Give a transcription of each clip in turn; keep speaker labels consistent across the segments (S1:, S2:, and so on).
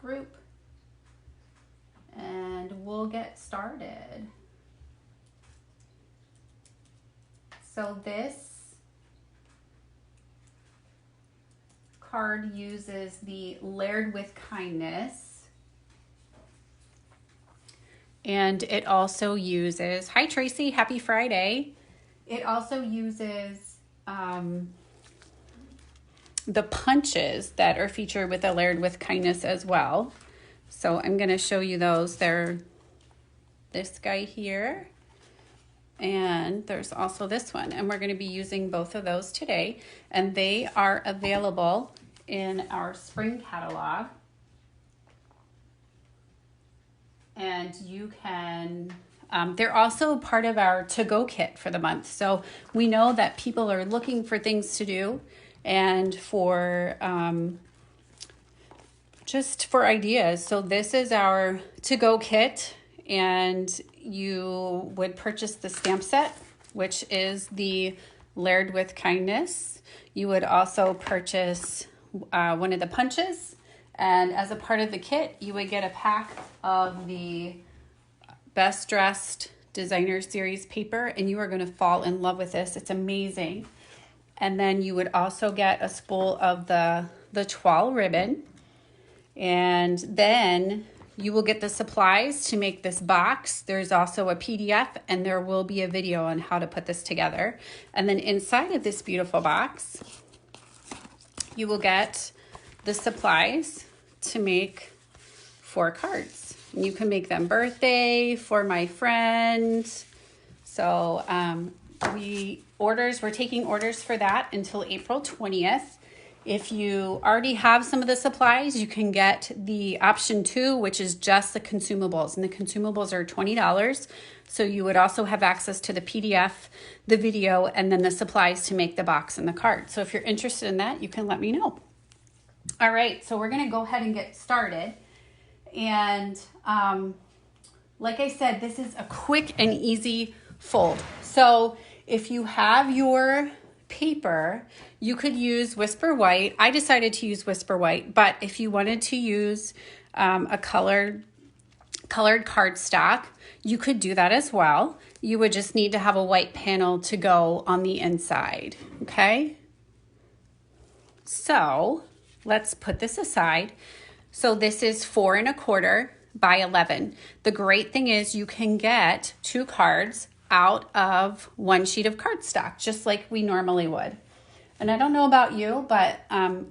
S1: group. And we'll get started. So this card uses the Layered with Kindness. And it also uses, hi Tracy, happy Friday. It also uses the punches that are featured with the Layered with Kindness as well. So I'm going to show you those. They're this guy here, and there's also this one, and we're going to be using both of those today, and they are available in our spring catalog. And you can, they're also part of our to-go kit for the month. So we know that people are looking for things to do and for just for ideas. So this is our to-go kit, and you would purchase the stamp set, which is the Layered with Kindness. You would also purchase one of the punches, and as a part of the kit, you would get a pack of the Best Dressed Designer Series paper, and you are going to fall in love with this. It's amazing. And then you would also get a spool of the toile ribbon, and then you will get the supplies to make this box. There's also a PDF, and there will be a video on how to put this together. And then inside of this beautiful box, you will get the supplies to make 4 cards. And you can make them birthday, for my friend. So we're taking orders for that until April 20th. If you already have some of the supplies, you can get the option 2, which is just the consumables. And the consumables are $20. So you would also have access to the PDF, the video, and then the supplies to make the box and the card. So if you're interested in that, you can let me know. All right, so we're going to go ahead and get started. And like I said, this is a quick and easy fold. So if you have your paper, you could use Whisper White. I decided to use Whisper White, but if you wanted to use a colored cardstock, you could do that as well. You would just need to have a white panel to go on the inside, okay? So let's put this aside. So this is 4 1/4 by 11. The great thing is you can get 2 cards out of 1 sheet of cardstock, just like we normally would. And I don't know about you, but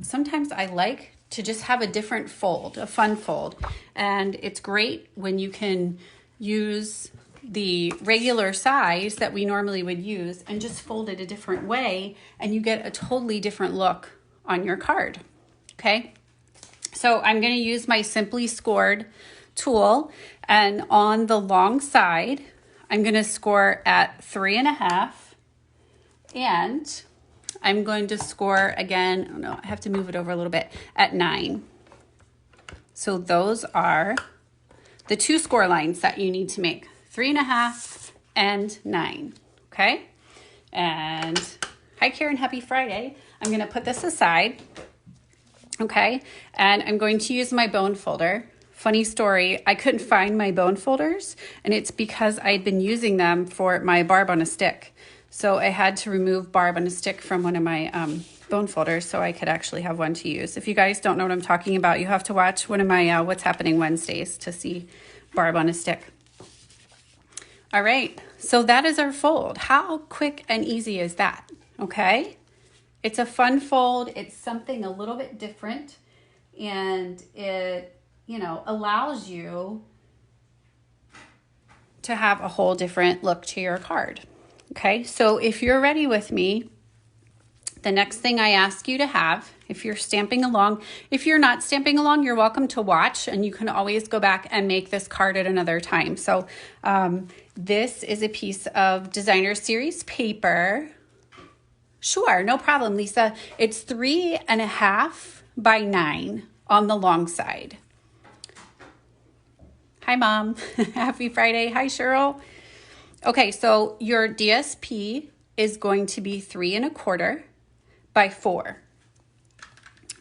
S1: sometimes I like to just have a different fold, a fun fold. And it's great when you can use the regular size that we normally would use and just fold it a different way, and you get a totally different look on your card, okay? So I'm going to use my Simply Scored tool, and on the long side, I'm going to score at 3 1/2, and I'm going to score again, oh no, I have to move it over a little bit, at 9. So those are the 2 score lines that you need to make, 3 1/2 and 9, okay? And hi Karen, happy Friday. I'm going to put this aside, okay? And I'm going to use my bone folder. Funny story, I couldn't find my bone folders, and it's because I'd been using them for my Barb on a Stick. So I had to remove Barb on a Stick from one of my bone folders so I could actually have one to use. If you guys don't know what I'm talking about, you have to watch one of my What's Happening Wednesdays to see Barb on a Stick. All right, so that is our fold. How quick and easy is that, okay? It's a fun fold. It's something a little bit different, and it allows you to have a whole different look to your card. Okay, so if you're ready with me, the next thing I ask you to have, if you're stamping along, if you're not stamping along, you're welcome to watch, and you can always go back and make this card at another time. So this is a piece of Designer Series paper. Sure, no problem, Lisa. It's 3 1/2 by 9 on the long side. Hi, Mom. Happy Friday. Hi, Cheryl. Okay, so your DSP is going to be 3 1/4 by 4.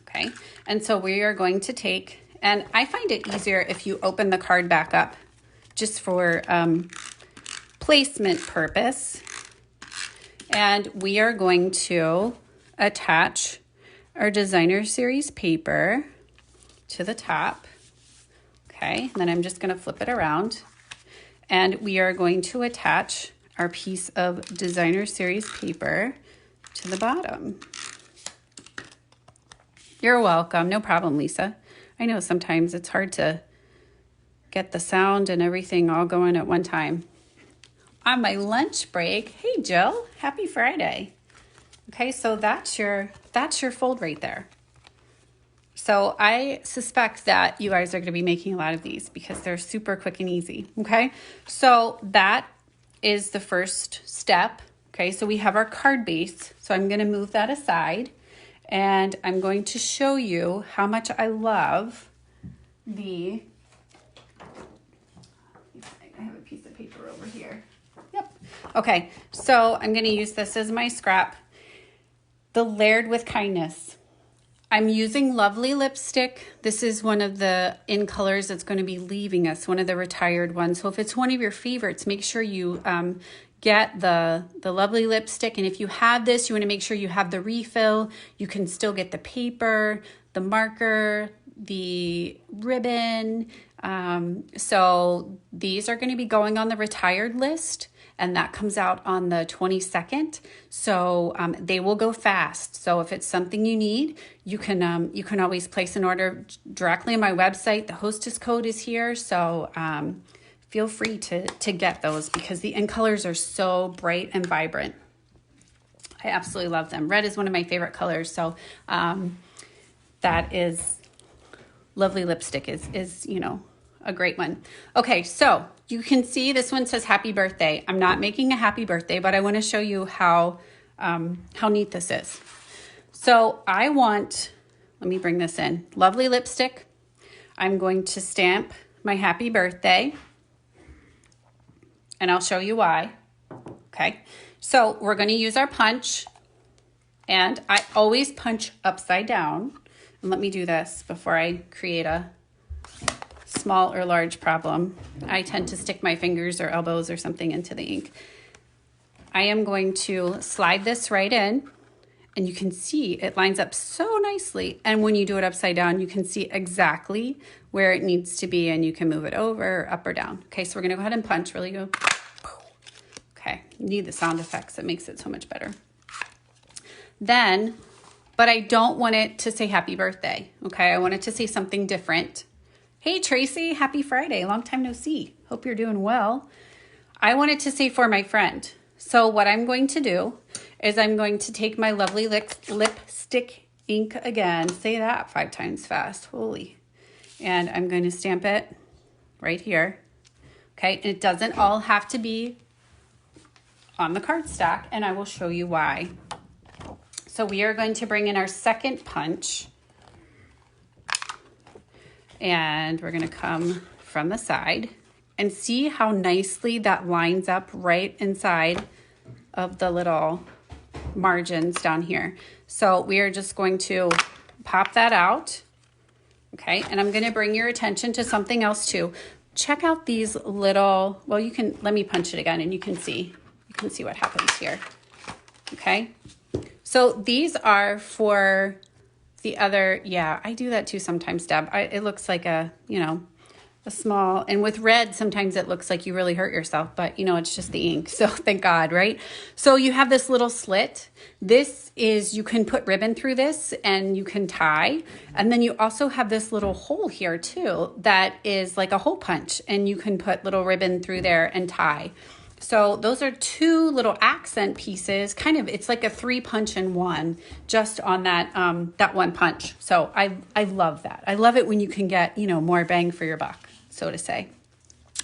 S1: Okay, and so we are going to take And I find it easier if you open the card back up just for placement purpose. And we are going to attach our designer series paper to the top. Okay, and then I'm just going to flip it around. And we are going to attach our piece of designer series paper to the bottom. You're welcome. No problem, Lisa. I know sometimes it's hard to get the sound and everything all going at one time. On my lunch break, hey Jill, happy Friday. Okay, so that's your fold right there. So I suspect that you guys are going to be making a lot of these because they're super quick and easy. Okay, so that is the first step. Okay, so we have our card base. So I'm going to move that aside. And I'm going to show you how much I love I have a piece of paper over here. Yep. Okay, so I'm going to use this as my scrap. The Layered with Kindness. I'm using Lovely Lipstick. This is one of the in colors that's going to be leaving us, one of the retired ones. So if it's one of your favorites, make sure you get the Lovely Lipstick. And if you have this, you want to make sure you have the refill. You can still get the paper, the marker, the ribbon. So these are going to be going on the retired list, and that comes out on the 22nd. So they will go fast. So if it's something you need, you can always place an order directly on my website. The hostess code is here. So feel free to get those because the in colors are so bright and vibrant. I absolutely love them. Red is one of my favorite colors. So that is Lovely Lipstick is a great one. Okay, so you can see this one says happy birthday. I'm not making a happy birthday, but I want to show you how neat this is. So let me bring this in. Lovely Lipstick. I'm going to stamp my happy birthday. And I'll show you why. Okay, so we're going to use our punch. And I always punch upside down. And let me do this before I create a small or large problem. I tend to stick my fingers or elbows or something into the ink. I am going to slide this right in. And you can see it lines up so nicely. And when you do it upside down, you can see exactly where it needs to be, and you can move it over, or up or down. Okay, so we're gonna go ahead and punch, really go. Okay, you need the sound effects. It makes it so much better. Then, but I don't want it to say happy birthday. Okay, I want it to say something different. Hey Tracy, happy Friday, long time no see. Hope you're doing well. I want it to say for my friend. So what I'm going to do is I'm going to take my Lovely Lipstick ink again. Say that 5 times fast. Holy. And I'm going to stamp it right here. Okay, and it doesn't all have to be on the cardstock, and I will show you why. So we are going to bring in our second punch. And we're going to come from the side and see how nicely that lines up right inside of the little margins down here. So we are just going to pop that out. Okay, and I'm going to bring your attention to something else too. Check out these little, well, let me punch it again and you can see what happens here. Okay, so these are for the other, yeah, I do that too sometimes, Deb. It looks like a small, and with red, sometimes it looks like you really hurt yourself, but it's just the ink. So thank God, right? So you have this little slit. This is, you can put ribbon through this and you can tie. And then you also have this little hole here too, that is like a hole punch, and you can put little ribbon through there and tie. So those are 2 little accent pieces, kind of, it's like a 3 punch in one, just on that, that one punch. So I love that. I love it when you can get, more bang for your buck, so to say.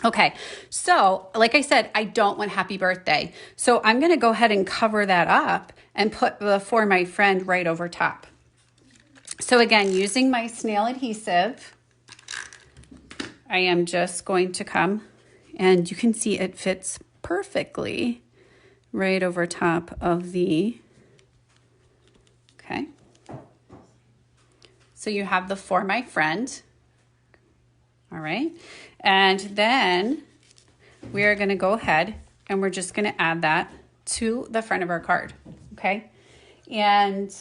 S1: Okay, so like I said, I don't want happy birthday. So I'm going to go ahead and cover that up and put the for my friend right over top. So again, using my snail adhesive, I am just going to come, and you can see it fits perfectly right over top of the, okay. So you have the for my friend. All right. And then we are going to go ahead and we're just going to add that to the front of our card. Okay. And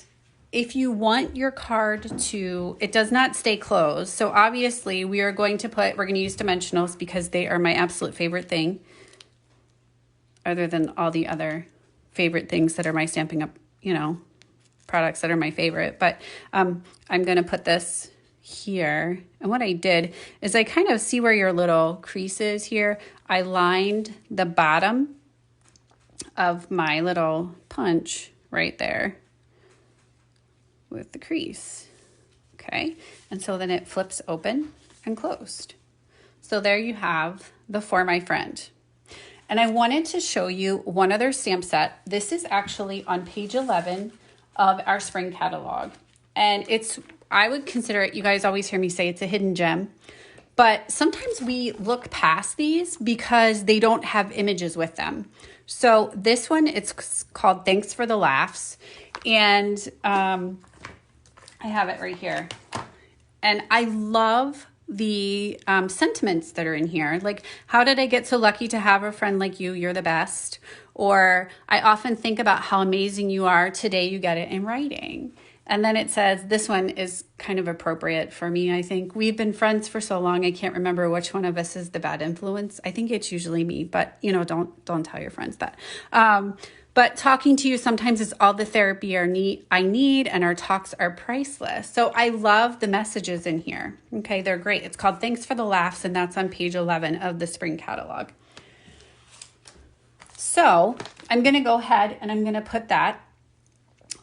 S1: if you want your card to, it does not stay closed. So obviously we're going to use dimensionals because they are my absolute favorite thing, other than all the other favorite things that are my Stampin' Up, products that are my favorite. But I'm going to put this here. And what I did is I kind of see where your little crease is here. I lined the bottom of my little punch right there with the crease. Okay. And so then it flips open and closed. So there you have the For My Friend. And I wanted to show you one other stamp set. This is actually on page 11 of our spring catalog. And I would consider it, you guys always hear me say it's a hidden gem, but sometimes we look past these because they don't have images with them. So this one, it's called Thanks for the Laughs. And I have it right here. And I love the sentiments that are in here. Like, how did I get so lucky to have a friend like you? You're the best. Or I often think about how amazing you are. Today you get it in writing. And then it says, this one is kind of appropriate for me. I think we've been friends for so long. I can't remember which one of us is the bad influence. I think it's usually me, but don't tell your friends that. But talking to you sometimes is all the therapy I need, and our talks are priceless. So I love the messages in here. Okay, they're great. It's called Thanks for the Laughs, and that's on page 11 of the spring catalog. So I'm going to go ahead and I'm going to put that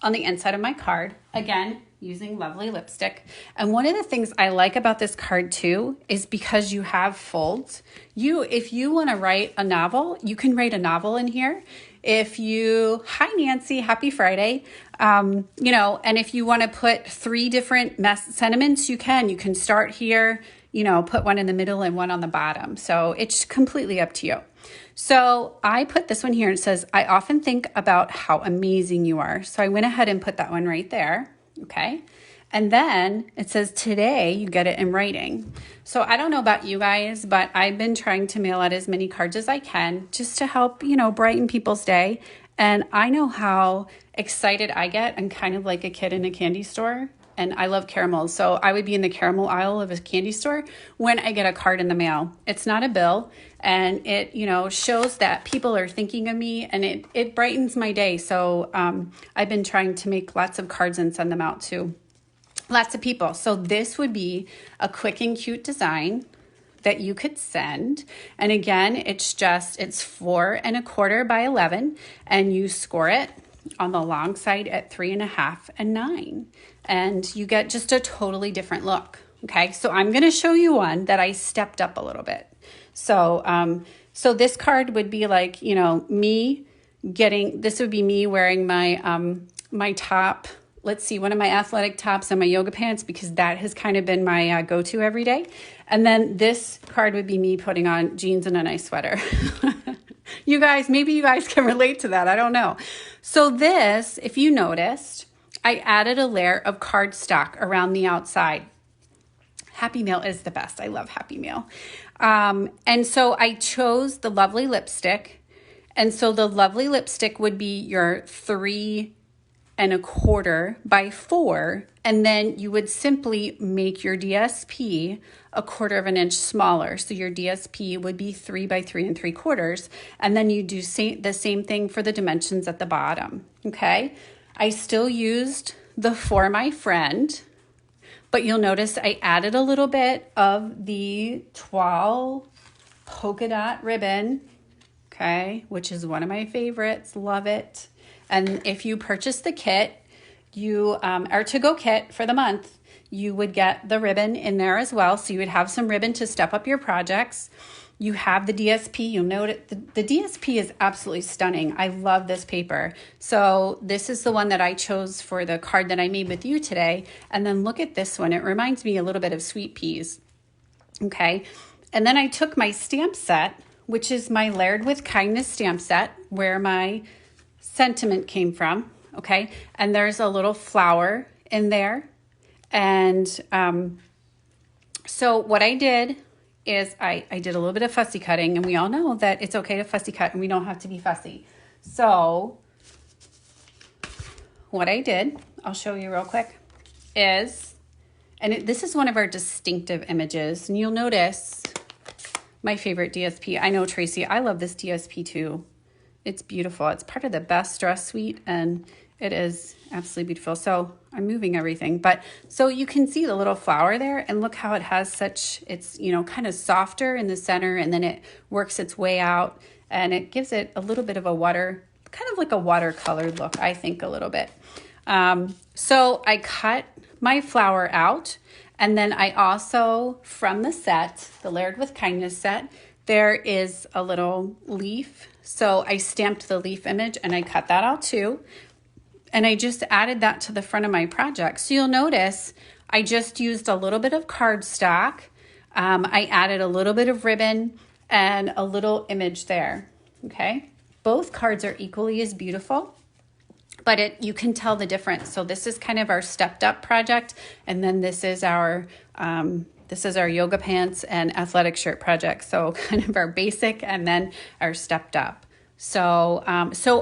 S1: on the inside of my card, again, using Lovely Lipstick. And one of the things I like about this card too is because you have folds. If you want to write a novel, you can write a novel in here. Hi Nancy, happy Friday. And if you want to put 3 different sentiments, you can start here, put one in the middle and one on the bottom. So it's completely up to you. So I put this one here. It says, I often think about how amazing you are. So I went ahead and put that one right there. Okay. And then it says, today you get it in writing. So I don't know about you guys, but I've been trying to mail out as many cards as I can just to help, brighten people's day. And I know how excited I get. I'm kind of like a kid in a candy store. And I love caramels. So I would be in the caramel aisle of a candy store when I get a card in the mail. It's not a bill. And it, shows that people are thinking of me, and it brightens my day. So I've been trying to make lots of cards and send them out to lots of people. So this would be a quick and cute design that you could send. And again, it's 4 1/4 by 11, and you score it on the long side at 3.5 and 9. And you get just a totally different look. Okay, so I'm going to show you one that I stepped up a little bit. So, so this card would be like, this would be me wearing my, my top, let's see, one of my athletic tops and my yoga pants, because that has kind of been my go-to every day. And then this card would be me putting on jeans and a nice sweater. Maybe you guys can relate to that. I don't know. So this, if you noticed, I added a layer of cardstock around the outside. Happy Mail is the best. I love Happy Mail. And so I chose the Lovely Lipstick. And so the Lovely Lipstick would be your 3 1/4 by 4. And then you would simply make your DSP 1/4 of an inch smaller. So your DSP would be 3 by 3 3/4. And then you do the same thing for the dimensions at the bottom. Okay. I still used the For My Friend, but you'll notice I added a little bit of the Toile polka dot ribbon, okay, which is one of my favorites. Love it. And if you purchase the kit, our to-go kit for the month, you would get the ribbon in there as well. So you would have some ribbon to step up your projects. You have the DSP. You'll note the DSP is absolutely stunning. I love this paper. So this is the one that I chose for the card that I made with you today. And then look at this one. It reminds me a little bit of Sweet Peas. Okay. And then I took my stamp set, which is my Layered with Kindness stamp set, where my sentiment came from. Okay. And there's a little flower in there. And so what I did is I did a little bit of fussy cutting, and we all know that it's okay to fussy cut and we don't have to be fussy. So what I did, I'll show you real quick, is, and this is one of our distinctive images, and you'll notice my favorite DSP. I know, Tracy, I love this DSP too. It's beautiful. It's part of the Best Dress suite, and it is absolutely beautiful. So I'm moving everything, but so you can see the little flower there, and look how it has such, it's, you know, kind of softer in the center, and then it works its way out, and it gives it a little bit of a water, kind of like a watercolored look, I think, a little bit. So I cut my flower out, and then I also, from the set, the Layered with Kindness set, there is a little leaf. So I stamped the leaf image and I cut that out too. And I just added that to the front of my project. So you'll notice I just used a little bit of cardstock. I added a little bit of ribbon and a little image there, okay? Both cards are equally as beautiful, but you can tell the difference. So this is kind of our stepped up project, and then this is our yoga pants and athletic shirt project. So kind of our basic and then our stepped up. So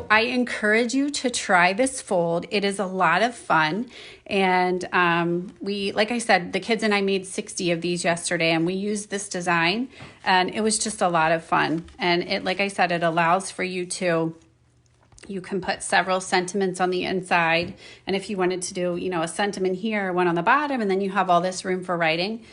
S1: I encourage you to try this fold. It is a lot of fun. And like I said, the kids and I made 60 of these yesterday, and we used this design, and it was just a lot of fun. And it, like I said, it allows for you can put several sentiments on the inside. And if you wanted to do, you know, a sentiment here, one on the bottom, and then you have all this room for writing.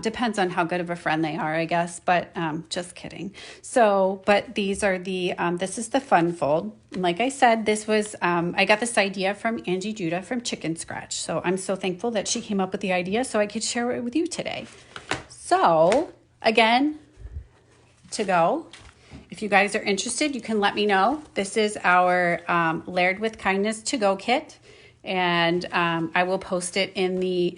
S1: Depends on how good of a friend they are, I guess, but just kidding. So, but these are this is the fun fold. And like I said, this was, I got this idea from Angie Judah from Chicken Scratch. So I'm so thankful that she came up with the idea so I could share it with you today. So again, to go. If you guys are interested, you can let me know. This is our Layered with Kindness to-go kit, and I will post it in the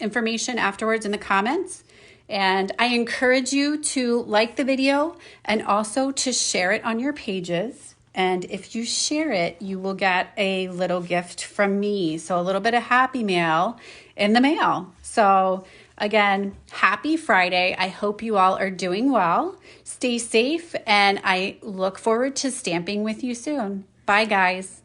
S1: information afterwards in the comments. And I encourage you to like the video and also to share it on your pages. And if you share it, you will get a little gift from me. So a little bit of happy mail in the mail. So again, happy Friday. I hope you all are doing well. Stay safe, and I look forward to stamping with you soon. Bye, guys.